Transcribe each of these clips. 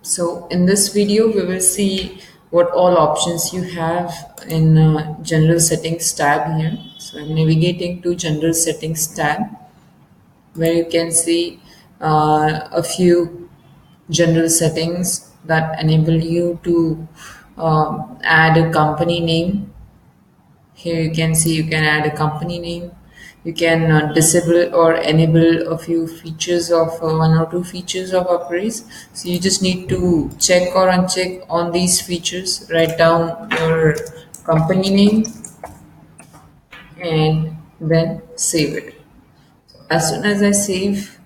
So in this video, we will see what all options you have in General Settings tab here. So I'm navigating to General Settings tab, where you can see a few general settings that enable you to add a company name. Here you can see you can add a company name. You can disable or enable a few features of one or two features of UpRaise. So you just need to check or uncheck on these features. Write down your company name and then save it. As soon as I save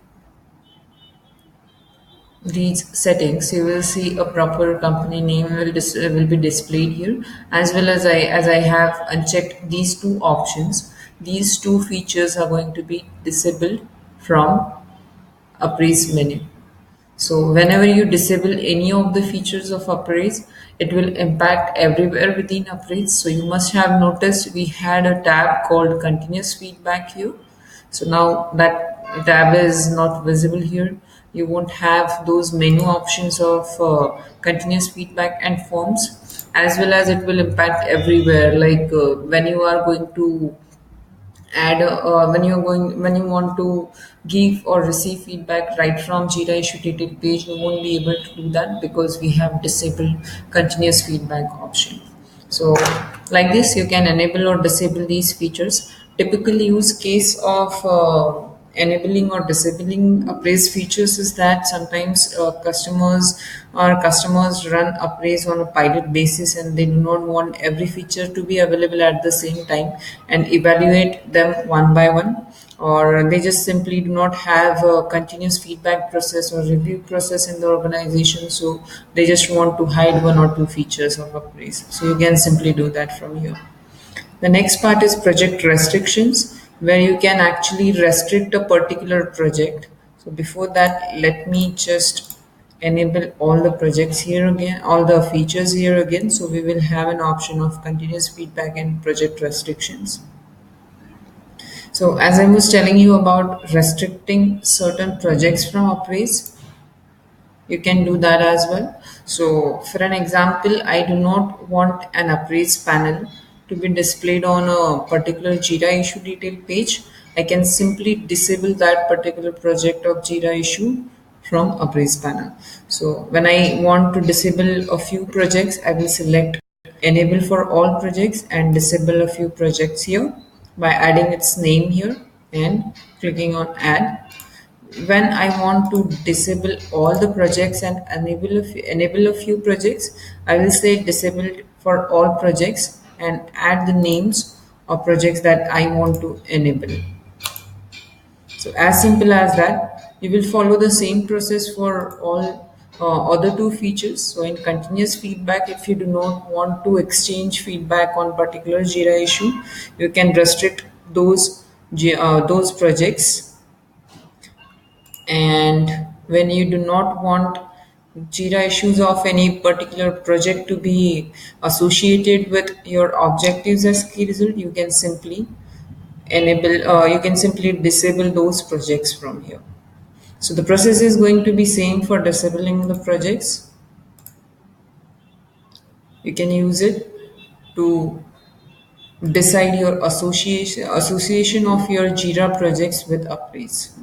these settings, you will see a proper company name will be displayed here, as well as I have unchecked these two options. These two features are going to be disabled from UpRaise menu. So whenever you disable any of the features of UpRaise, it will impact everywhere within UpRaise. So you must have noticed we had a tab called continuous feedback here. So now that tab is not visible here. You won't have those menu options of continuous feedback and forms, as well as it will impact everywhere. Like when you are going to add when you want to give or receive feedback right from Jira issue detail page, you won't be able to do that because we have disabled continuous feedback option. So like this, you can enable or disable these features. Typical use case of enabling or disabling UpRaise features is that sometimes customers run UpRaise on a pilot basis, and they do not want every feature to be available at the same time and evaluate them one by one, or they just simply do not have a continuous feedback process or review process in the organization, so they just want to hide one or two features of UpRaise. So you can simply do that from here. The next part is project restrictions, where you can actually restrict a particular project. So before that, let me just enable all the projects here again, all the features here again. So we will have an option of continuous feedback and project restrictions. So as I was telling you about restricting certain projects from UpRaise, you can do that as well. So for an example, I do not want an UpRaise panel to be displayed on a particular Jira issue detail page. I can simply disable that particular project of Jira issue from UpRaise panel. So when I want to disable a few projects, I will select enable for all projects and disable a few projects here by adding its name here and clicking on add. When I want to disable all the projects and enable a few projects, I will say disabled for all projects and add the names of projects that I want to enable. So as simple as that. You will follow the same process for all other two features. So in continuous feedback, if you do not want to exchange feedback on particular Jira issue, you can restrict those projects. And when you do not want Jira issues of any particular project to be associated with your objectives as key result, you can simply disable those projects from here. So the process is going to be same for disabling the projects. You can use it to decide your association of your Jira projects with UpRaise.